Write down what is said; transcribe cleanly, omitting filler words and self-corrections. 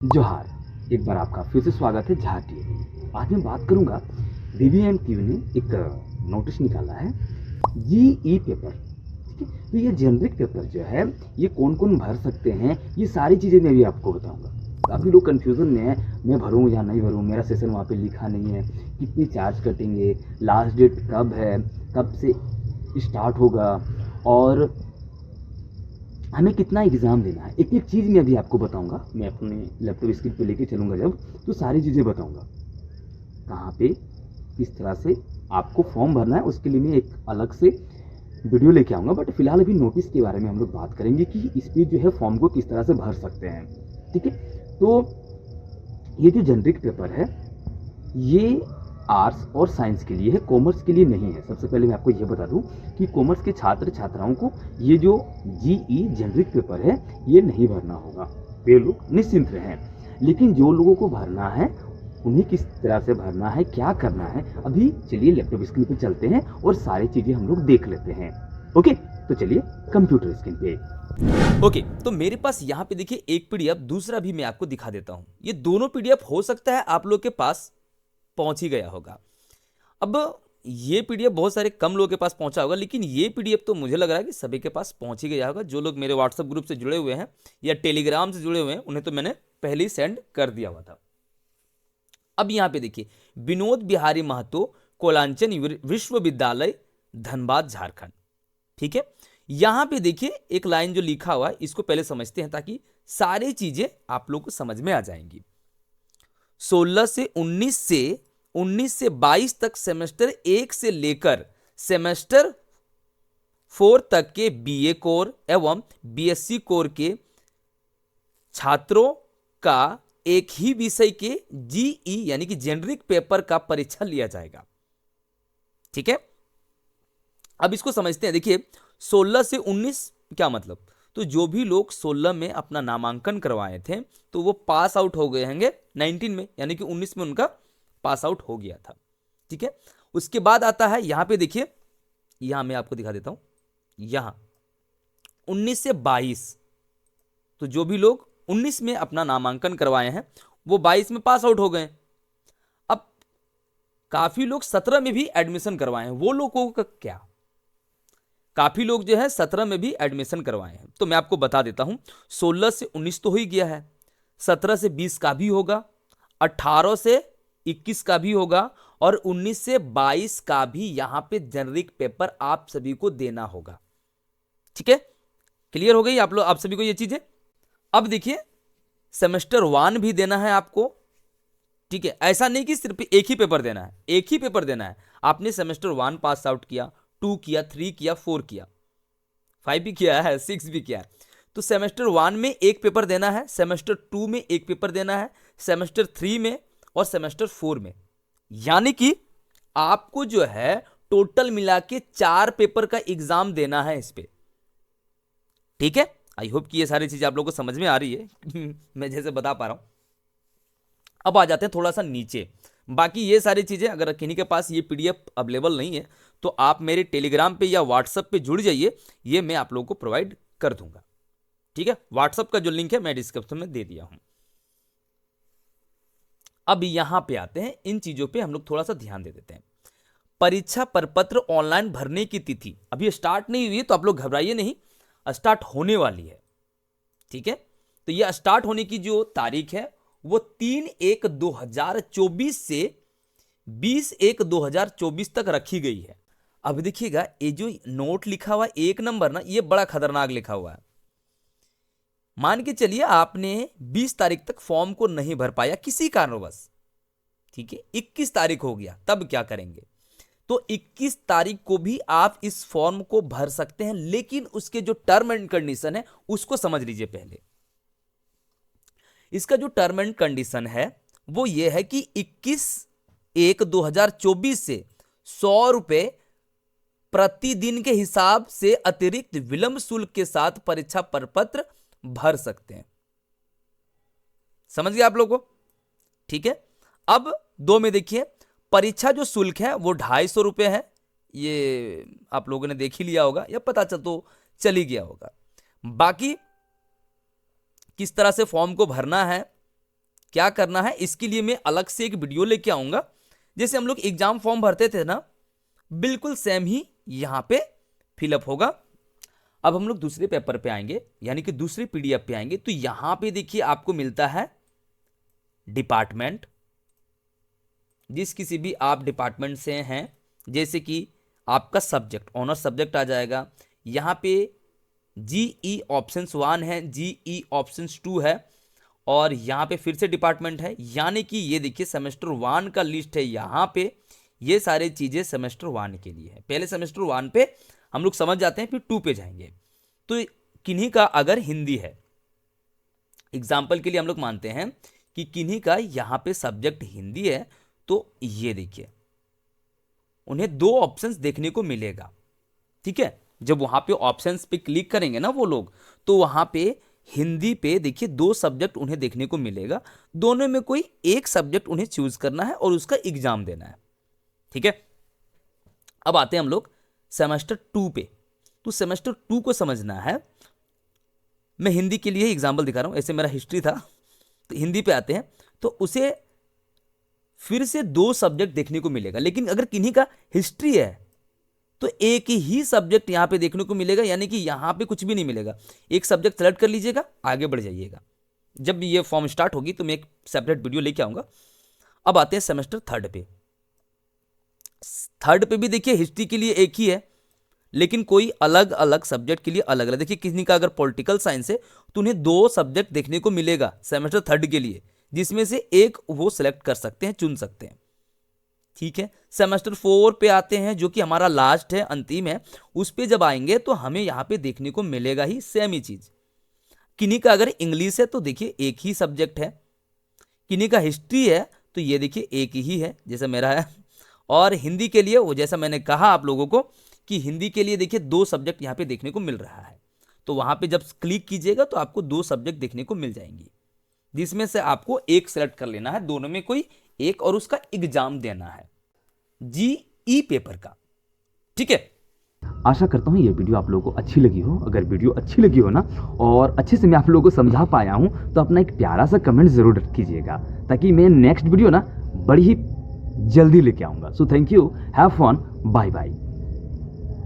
जोहार, एक बार आपका फिर से स्वागत है जहाँ टीवी। आज मैं बात करूँगा बीबीएमटीवी ने एक नोटिस निकाला है जीई पेपर। ठीक है, तो ये जेनरिक पेपर जो है ये कौन-कौन भर सकते हैं, ये सारी चीज़ें मैं भी आपको बताऊँगा। काफ़ी लोग कन्फ्यूज़न में हैं, मैं भरूँ या नहीं भरूँ, मेरा सेशन वहाँ पे लिखा नहीं है, कितनी चार्ज कटेंगे, लास्ट डेट कब है, कब से स्टार्ट होगा और हमें कितना एग्ज़ाम देना है। एक-एक चीज़ मैं अभी आपको बताऊँगा। मैं अपने लैपटॉप स्क्रीन पे लेके चलूँगा जब, तो सारी चीज़ें बताऊँगा। कहाँ पे, किस तरह से आपको फॉर्म भरना है, उसके लिए मैं एक अलग से वीडियो लेके आऊँगा। बट फिलहाल अभी नोटिस के बारे में हम लोग बात करेंगे कि इस पे जो है फॉर्म को किस तरह से भर सकते हैं। ठीक है? तो ये जो जेनरिक पेपर है, ये आर्ट्स और साइंस के लिए है, कॉमर्स के लिए नहीं है। सबसे पहले मैं आपको ये बता दूं कि कॉमर्स के छात्र छात्राओं को ये जो जीई जेनरिक पेपर है ये नहीं भरना होगा, वे लोग निश्चिंत रहें। लेकिन जो लोगों को भरना है उन्हें किस तरह से भरना है, क्या करना है, अभी चलिए लैपटॉप स्क्रीन पे चलते हैं और सारी चीज़ें हम लोग देख लेते हैं। ओके, तो चलिए कंप्यूटर स्क्रीन पे। ओके, तो मेरे पास यहाँ पे देखिए एक पीडीएफ, दूसरा भी मैं आपको दिखा देता हूँ। ये दोनों पीडीएफ हो सकता है आप लोग के पास पहुंच ही गया होगा। अब ये पीडीएफ बहुत सारे कम लोगों के पास पहुंचा होगा, लेकिन ये पीडीएफ तो मुझे लग रहा है कि सभी के पास पहुंच ही गया होगा। जो लोग मेरे व्हाट्सएप ग्रुप से जुड़े हुए हैं या टेलीग्राम से जुड़े हुए हैं उन्हें तो मैंने पहले ही सेंड कर दिया हुआ था। अब यहाँ पे देखिए, विनोद बिहारी महतो, कोलांचन विश्वविद्यालय, धनबाद, झारखंड। ठीक है, यहां पे देखिए एक लाइन जो लिखा हुआ है, इसको पहले समझते हैं ताकि सारी चीजें आप लोग को समझ में आ जाएंगी। 16 से 19 से 22 तक सेमेस्टर 1 से लेकर सेमेस्टर 4 तक के बीए कोर एवं बीएससी कोर के छात्रों का एक ही विषय के जीई यानी कि जेनरिक पेपर का परीक्षा लिया जाएगा। ठीक है, अब इसको समझते हैं। देखिए 16 से 19 क्या मतलब, तो जो भी लोग 16 में अपना नामांकन करवाए थे तो वो पास आउट हो गए होंगे 19 में, यानी कि 19 में उनका पास आउट हो गया था। ठीक है, उसके बाद आता है यहां पे देखिए, यहां मैं आपको दिखा देता हूं, यहां 19 से 22, तो जो भी लोग 19 में अपना नामांकन करवाए हैं वो 22 में पास आउट हो गए। अब काफी लोग 17 में भी एडमिशन करवाए हैं, वो लोगों का क्या, काफी लोग जो है 17 में भी एडमिशन करवाए हैं। तो मैं आपको बता देता हूं, 16 से 19 तो हो ही गया है, 17 से 20 का भी होगा, 18 से 21 का भी होगा और 19 से 22 का भी यहां पे जेनरिक पेपर आप सभी को देना होगा। ठीक है, क्लियर हो गई आप सभी को ये चीजें। अब देखिए सेमेस्टर 1 भी देना है आपको। ठीक है, ऐसा नहीं कि सिर्फ एक ही पेपर देना है, एक ही पेपर देना है। आपने सेमेस्टर 1 पास आउट किया, 2 किया, 3 किया, 4 किया, 5 भी किया है, 6 भी किया है, तो सेमेस्टर 1 में एक पेपर देना है, सेमेस्टर 2 में एक पेपर देना है, सेमेस्टर 3 में और सेमेस्टर 4 में। यानी कि आपको जो है टोटल मिला के 4 पेपर का एग्जाम देना है इस पे। ठीक है, आई होप कि ये सारी चीजें आप लोगों को समझ में आ रही है मैं जैसे बता पा रहा हूं। अब आ जाते हैं थोड़ा सा नीचे। बाकी ये सारी चीजें अगर किन्हीं के पास ये पीडीएफ अवेलेबल नहीं है तो आप मेरे टेलीग्राम पे या व्हाट्सएप पे जुड़ जाइए, ये मैं आप लोगों को प्रोवाइड कर दूंगा। ठीक है, व्हाट्सएप का जो लिंक है मैं डिस्क्रिप्शन में दे दिया हूं। अब यहां पे आते हैं, इन चीजों पे हम लोग थोड़ा सा ध्यान दे देते हैं। परीक्षा प्रपत्र ऑनलाइन भरने की तिथि अभी स्टार्ट नहीं हुई है, तो आप लोग घबराइए नहीं, स्टार्ट होने वाली है। ठीक है, तो यह स्टार्ट होने की जो तारीख है वो 3/1/2024 से 20/1/2024 तक रखी गई है। अब देखिएगा ये जो नोट लिखा हुआ एक नंबर ना, ये बड़ा खतरनाक लिखा हुआ है। मान के चलिए आपने 20 तारीख तक फॉर्म को नहीं भर पाया किसी कारणवश, ठीक है, 21 तारीख हो गया, तब क्या करेंगे? तो 21 तारीख को भी आप इस फॉर्म को भर सकते हैं, लेकिन उसके जो टर्म एंड कंडीशन है उसको समझ लीजिए पहले। इसका जो टर्म एंड कंडीशन है वो ये है कि 21/1/2024 से 100 रुपए प्रतिदिन के हिसाब से अतिरिक्त विलंब शुल्क के साथ परीक्षा प्रपत्र भर सकते हैं। समझ गए आप लोगों को? ठीक है, अब 2 में देखिए, परीक्षा जो शुल्क है वो 250 रुपए है। ये आप लोगों ने देख ही लिया होगा या पता चल ही गया होगा। बाकी किस तरह से फॉर्म को भरना है क्या करना है इसके लिए मैं अलग से एक वीडियो लेके आऊंगा। जैसे हम लोग एग्जाम फॉर्म भरते थे ना, बिल्कुल सेम ही यहाँ पे फिलअप होगा। अब हम लोग दूसरे पेपर पे आएंगे, यानी कि दूसरे पीडीएफ पे आएंगे। तो यहां पे देखिए आपको मिलता है डिपार्टमेंट। जिस किसी भी आप डिपार्टमेंट से हैं, जैसे कि आपका सब्जेक्ट, ऑनर सब्जेक्ट आ जाएगा। यहाँ पे जीई ऑप्शंस 1 है, जीई ऑप्शंस 2 है, और यहाँ पे फिर से डिपार्टमेंट है। यानी कि ये देखिए सेमेस्टर 1 का लिस्ट है यहाँ पे। ये सारी चीज़ें सेमेस्टर 1 के लिए है। पहले सेमेस्टर 1 पे हम लोग समझ जाते हैं, फिर 2 पे जाएंगे। तो किन्हीं का अगर हिंदी है, एग्जाम्पल के लिए हम लोग मानते हैं कि किन्हीं का यहाँ पे सब्जेक्ट हिंदी है, तो ये देखिए उन्हें 2 ऑप्शंस देखने को मिलेगा। ठीक है, जब वहां पे ऑप्शंस पे क्लिक करेंगे ना वो लोग, तो वहां पे हिंदी पे देखिए 2 सब्जेक्ट उन्हें देखने को मिलेगा। दोनों में कोई एक सब्जेक्ट उन्हें चूज करना है और उसका एग्जाम देना है। ठीक है, अब आते हैं हम लोग सेमेस्टर 2 पे। तो सेमेस्टर 2 को समझना है। मैं हिंदी के लिए एग्जाम्पल दिखा रहा हूं, ऐसे मेरा हिस्ट्री था, तो हिंदी पे आते हैं। तो उसे फिर से 2 सब्जेक्ट देखने को मिलेगा। लेकिन अगर किन्हीं का हिस्ट्री है तो एक ही सब्जेक्ट यहां पे देखने को मिलेगा, यानी कि यहां पे कुछ भी नहीं मिलेगा। एक सब्जेक्ट सेलेक्ट कर लीजिएगा, आगे बढ़ जाइएगा। जब ये फॉर्म स्टार्ट होगी तो मैं एक सेपरेट वीडियो लेके आऊंगा। अब आते हैं सेमेस्टर 3 पे। 3 पे भी देखिए हिस्ट्री के लिए एक ही है, लेकिन कोई अलग अलग सब्जेक्ट के लिए अलग अलग। देखिए किसी का अगर पॉलिटिकल साइंस है तो उन्हें 2 सब्जेक्ट देखने को मिलेगा सेमेस्टर 3 के लिए, जिसमें से एक वो सिलेक्ट कर सकते हैं, चुन सकते हैं। ठीक है, सेमेस्टर 4 पे आते हैं, जो कि हमारा लास्ट है, अंतिम है। उस पे जब आएंगे तो हमें यहाँ पे देखने को मिलेगा ही सेम ही चीज। किन्हीं का अगर इंग्लिश है तो देखिए एक ही सब्जेक्ट है, किन्हीं का हिस्ट्री है तो ये देखिए एक ही है जैसा मेरा है। और हिंदी के लिए वो जैसा मैंने कहा आप लोगों को कि हिंदी के लिए देखिए 2 सब्जेक्ट यहाँ पे देखने को मिल रहा है। तो वहां पे जब क्लिक कीजिएगा तो आपको 2 सब्जेक्ट देखने को मिल जाएंगी, जिसमें से आपको एक सेलेक्ट कर लेना है, दोनों में कोई एक, और उसका एग्जाम देना है जीई पेपर का। ठीक है, आशा करता हूँ ये वीडियो आप लोगों को अच्छी लगी हो। अगर वीडियो अच्छी लगी हो ना, और अच्छे से मैं आप लोगों को समझा पाया हूँ, तो अपना एक प्यारा सा कमेंट ज़रूर कीजिएगा, ताकि मैं नेक्स्ट वीडियो ना बड़ी ही जल्दी लेके आऊँगा। So thank you, have fun, bye bye.